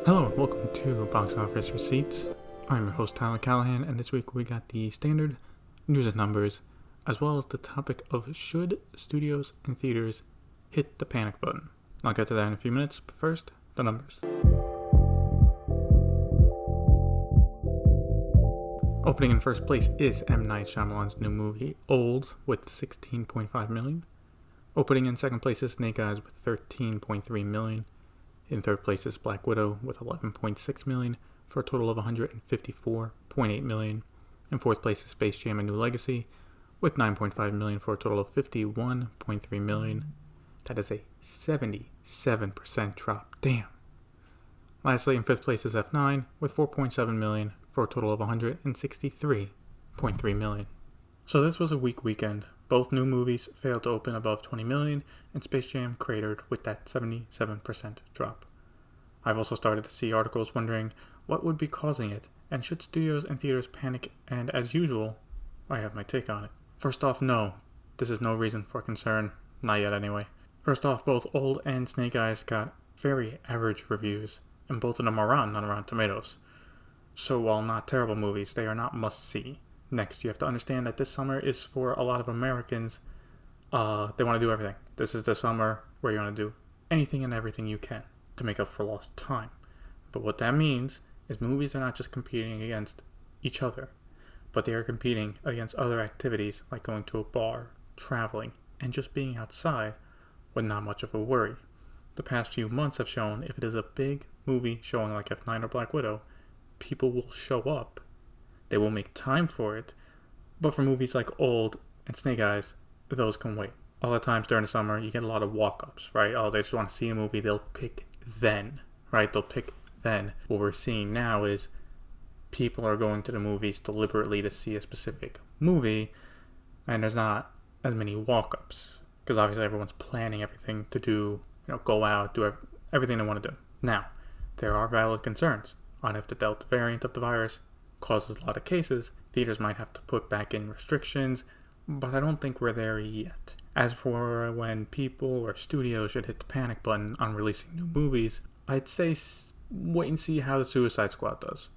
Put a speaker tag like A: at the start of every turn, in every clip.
A: Hello and welcome to Box Office Receipts. I'm your host Tyler Callahan, and this week we got the standard news and numbers, as well as the topic of should studios and theaters hit the panic button. I'll get to that in a few minutes, but first, the numbers. Opening in first place is M. Night Shyamalan's new movie, Old, with $16.5 million. Opening in second place is Snake Eyes with $13.3 million. In third place is Black Widow with $11.6 million for a total of $154.8 million. In fourth place is Space Jam: A New Legacy with $9.5 million for a total of $51.3 million. That is a 77% drop. Damn. Lastly, in fifth place is F9 with $4.7 million for a total of $163.3 million. So this was a weak weekend. Both new movies failed to open above $20 million, and Space Jam cratered with that 77% drop. I've also started to see articles wondering what would be causing it, and should studios and theaters panic, and as usual, I have my take on it. First off, no, this is no reason for concern, not yet anyway. First off, both Old and Snake Eyes got very average reviews, and both of them are on Rotten Tomatoes. So while not terrible movies, they are not must-see. Next, you have to understand that this summer is for a lot of Americans. They want to do everything. This is the summer where you want to do anything and everything you can to make up for lost time. But what that means is movies are not just competing against each other, but they are competing against other activities like going to a bar, traveling, and just being outside with not much of a worry. The past few months have shown if it is a big movie showing like F9 or Black Widow, people will show up. They will make time for it. But for movies like Old and Snake Eyes, those can wait. A lot of times during the summer, you get a lot of walk-ups, right? Oh, they just want to see a movie, they'll pick then, right? They'll pick then. What we're seeing now is people are going to the movies deliberately to see a specific movie, and there's not as many walk-ups. Because obviously everyone's planning everything to do, go out, do everything they want to do. Now, there are valid concerns on if the Delta variant of the virus causes a lot of cases. Theaters might have to put back in restrictions, but I don't think we're there yet. As for when people or studios should hit the panic button on releasing new movies, I'd say wait and see how the Suicide Squad does.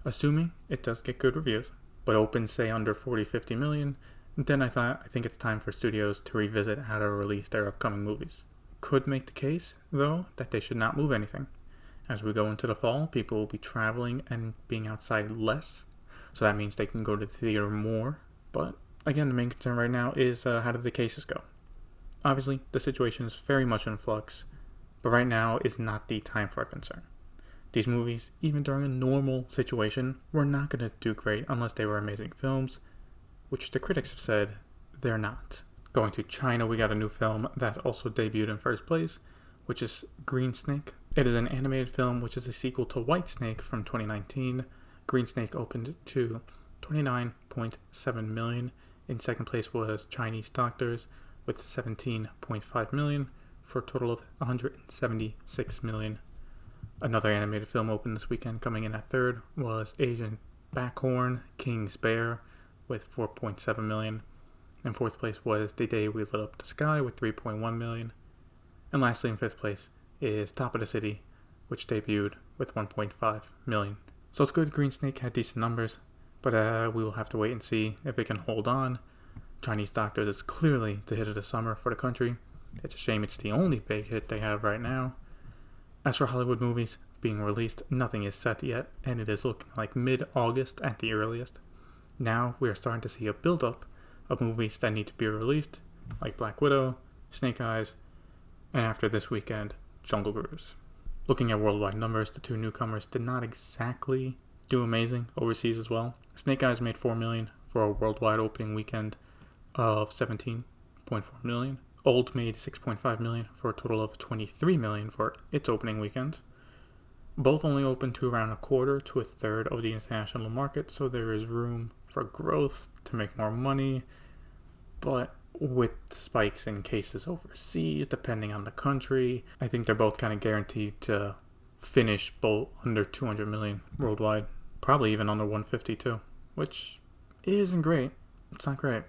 A: Assuming it does get good reviews, but opens say under 40-50 million, then I think it's time for studios to revisit how to release their upcoming movies. Could make the case, though, that they should not move anything. As we go into the fall, people will be traveling and being outside less, so that means they can go to the theater more. But again, the main concern right now is how do the cases go? Obviously, the situation is very much in flux, but right now is not the time for a concern. These movies, even during a normal situation, were not going to do great unless they were amazing films, which the critics have said they're not. Going to China, we got a new film that also debuted in first place, which is Green Snake. It is an animated film which is a sequel to White Snake from 2019. Green Snake opened to $29.7 million. In second place was Chinese Doctors with $17.5 million for a total of $176 million. Another animated film opened this weekend coming in at third was Asian Backhorn, King's Bear with $4.7 million. In fourth place was The Day We Lit Up the Sky with $3.1 million. And lastly, in fifth place is Top of the City, which debuted with $1.5 million. So it's good Green Snake had decent numbers, but we will have to wait and see if it can hold on. Chinese Doctors is clearly the hit of the summer for the country. It's a shame it's the only big hit they have right now. As for Hollywood movies being released, nothing is set yet, and it is looking like mid-August at the earliest. Now we are starting to see a build-up of movies that need to be released, like Black Widow, Snake Eyes, and after this weekend, Jungle Cruise. Looking at worldwide numbers, the two newcomers did not exactly do amazing overseas as well. Snake Eyes made $4 million for a worldwide opening weekend of $17.4 million. Old made $6.5 million for a total of $23 million for its opening weekend. Both only opened to around a quarter to a third of the international market, so there is room for growth to make more money, but with spikes in cases overseas, depending on the country, I think they're both kind of guaranteed to finish both under 200 million worldwide, probably even under 150 too, which isn't great. It's not great.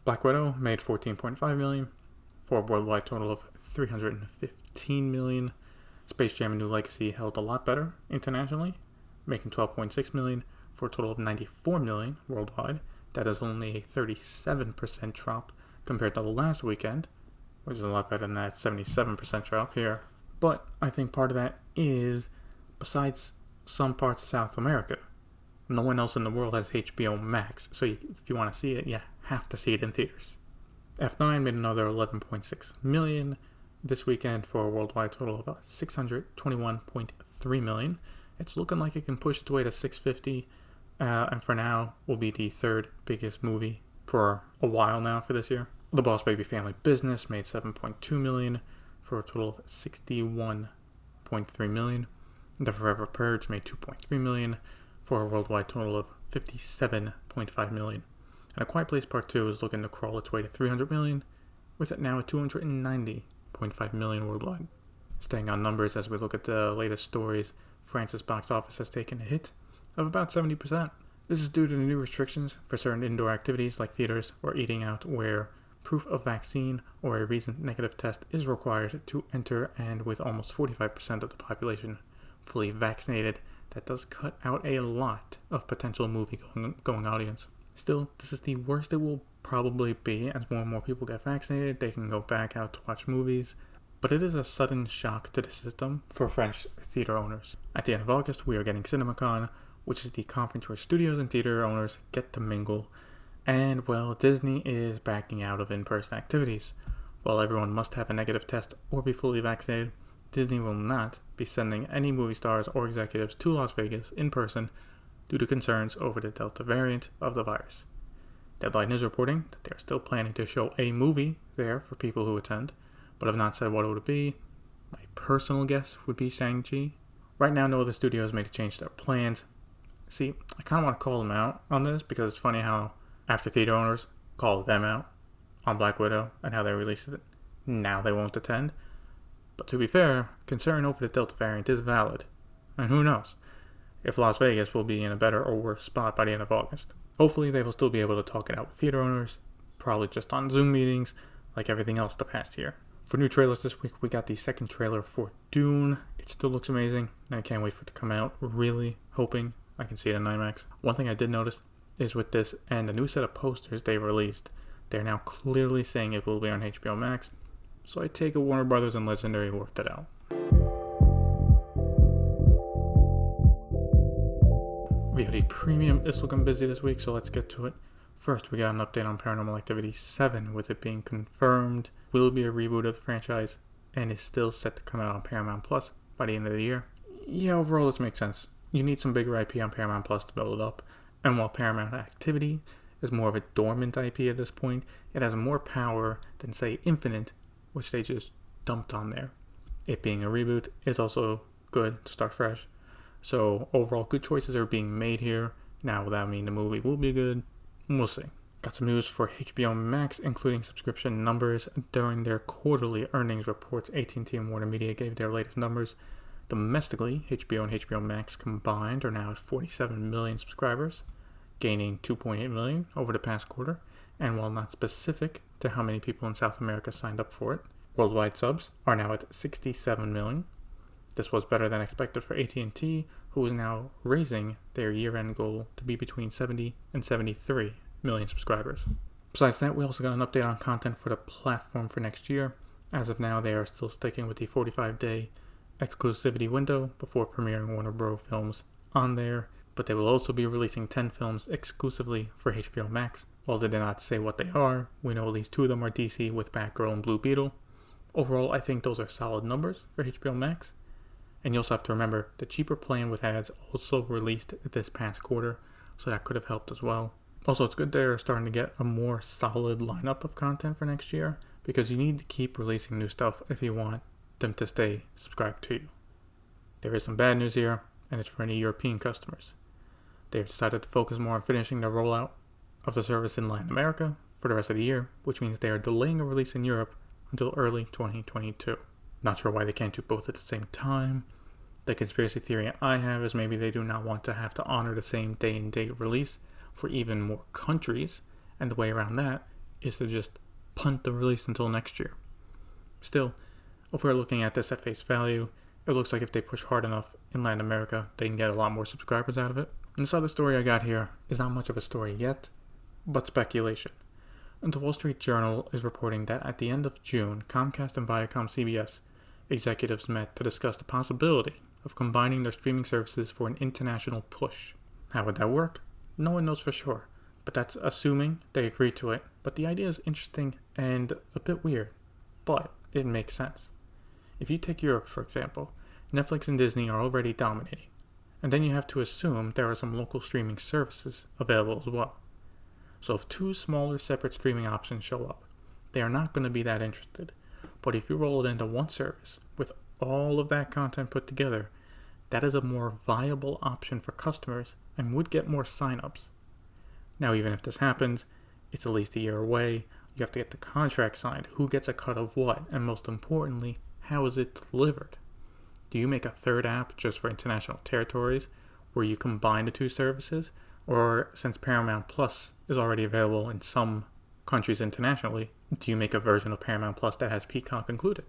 A: Black Widow made $14.5 million for a worldwide total of $315 million. Space Jam: A New Legacy held a lot better internationally, making $12.6 million for a total of $94 million worldwide. That is only a 37% drop compared to the last weekend, which is a lot better than that 77% drop here. But I think part of that is, besides some parts of South America, no one else in the world has HBO Max, so if you want to see it, you have to see it in theaters. F9 made another $11.6 million this weekend for a worldwide total of $621.3 million. It's looking like it can push its way to $650, and for now will be the third biggest movie for a while now for this year. The Boss Baby Family Business made $7.2 million for a total of $61.3 million. The Forever Purge made $2.3 million for a worldwide total of $57.5 million. And A Quiet Place Part 2 is looking to crawl its way to $300 million, with it now at $290.5 million worldwide. Staying on numbers as we look at the latest stories, France's box office has taken a hit of about 70%. This is due to the new restrictions for certain indoor activities like theaters or eating out, where proof of vaccine or a recent negative test is required to enter, and with almost 45% of the population fully vaccinated, that does cut out a lot of potential movie-going audience. Still, this is the worst it will probably be. As more and more people get vaccinated, they can go back out to watch movies, but it is a sudden shock to the system for French theater owners. At the end of August, we are getting Cinemacon, which is the conference where studios and theater owners get to mingle, and, well, Disney is backing out of in-person activities. While everyone must have a negative test or be fully vaccinated, Disney will not be sending any movie stars or executives to Las Vegas in person due to concerns over the Delta variant of the virus. Deadline is reporting that they are still planning to show a movie there for people who attend, but have not said what it would be. My personal guess would be Shang-Chi. Right now, no other studio has made a change to their plans. See, I kind of want to call them out on this, because it's funny how after theater owners call them out on Black Widow and how they released it, now they won't attend. But to be fair, concern over the Delta variant is valid, and who knows if Las Vegas will be in a better or worse spot by the end of August. Hopefully they will still be able to talk it out with theater owners, probably just on Zoom meetings like everything else the past year. For new trailers this week, we got the second trailer for Dune. It still looks amazing, and I can't wait for it to come out. Really hoping I can see it in IMAX. One thing I did notice is with this and the new set of posters they released, they're now clearly saying it will be on HBO Max, so I take it Warner Brothers and Legendary worked it out. VOD Premium is looking busy this week, so let's get to it. First, we got an update on Paranormal Activity 7, with it being confirmed will be a reboot of the franchise and is still set to come out on Paramount Plus by the end of the year. Yeah, overall this makes sense. You need some bigger IP on Paramount Plus to build it up, and while Paramount Activity is more of a dormant IP at this point, it has more power than, say, Infinite, which they just dumped on there. It being a reboot is also good to start fresh. So overall, good choices are being made here. Now, will that mean the movie will be good? We'll see. Got some news for HBO Max, including subscription numbers. During their quarterly earnings reports, AT&T and Warner Media gave their latest numbers. Domestically, HBO and HBO Max combined are now at 47 million subscribers, gaining 2.8 million over the past quarter. And while not specific to how many people in South America signed up for it, worldwide subs are now at 67 million. This was better than expected for AT&T, who is now raising their year-end goal to be between 70 and 73 million subscribers. Besides that, we also got an update on content for the platform for next year. As of now, they are still sticking with the 45-day exclusivity window before premiering Warner Bros. Films on there, but they will also be releasing 10 films exclusively for HBO Max. While they did not say what they are, we know at least 2 of them are DC with Batgirl and Blue Beetle. Overall, I think those are solid numbers for HBO Max. And you also have to remember, the cheaper plan with ads also released this past quarter, so that could have helped as well. Also, it's good they're starting to get a more solid lineup of content for next year, because you need to keep releasing new stuff if you want them to stay subscribed to you. There is some bad news here, and it's for any European customers. They've decided to focus more on finishing the rollout of the service in Latin America for the rest of the year, which means they are delaying a release in Europe until early 2022. Not sure why they can't do both at the same time. The conspiracy theory I have is maybe they do not want to have to honor the same day and date release for even more countries, and the way around that is to just punt the release until next year. Still, if we're looking at this at face value, it looks like if they push hard enough in Latin America, they can get a lot more subscribers out of it. And this other story I got here is not much of a story yet, but speculation. And the Wall Street Journal is reporting that at the end of June, Comcast and ViacomCBS executives met to discuss the possibility of combining their streaming services for an international push. How would that work? No one knows for sure, but that's assuming they agree to it. But the idea is interesting and a bit weird, but it makes sense. If you take Europe, for example, Netflix and Disney are already dominating, and then you have to assume there are some local streaming services available as well. So if two smaller separate streaming options show up, they are not going to be that interested. But if you roll it into one service with all of that content put together, that is a more viable option for customers and would get more signups. Now, even if this happens, it's at least a year away. You have to get the contract signed. Who gets a cut of what? And most importantly, how is it delivered? Do you make a third app just for international territories where you combine the two services? Or since Paramount Plus is already available in some countries internationally, do you make a version of Paramount Plus that has Peacock included?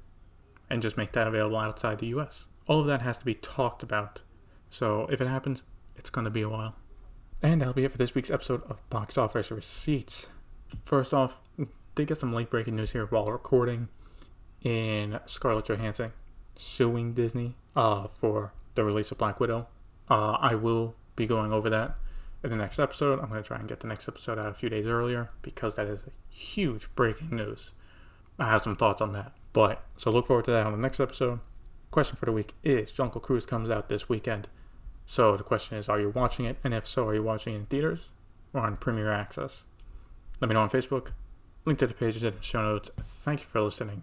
A: And just make that available outside the US? All of that has to be talked about. So if it happens, it's going to be a while. And that'll be it for this week's episode of Box Office Receipts. First off, did get some late breaking news here while recording in Scarlett Johansson suing Disney for the release of Black Widow. I will be going over that in the next episode. I'm going to try and get the next episode out a few days earlier because that is huge breaking news. I have some thoughts on that. So look forward to that on the next episode. Question for the week is, Jungle Cruise comes out this weekend. So the question is, are you watching it? And if so, are you watching it in theaters or on Premier Access? Let me know on Facebook. Link to the pages in the show notes. Thank you for listening.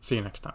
A: See you next time.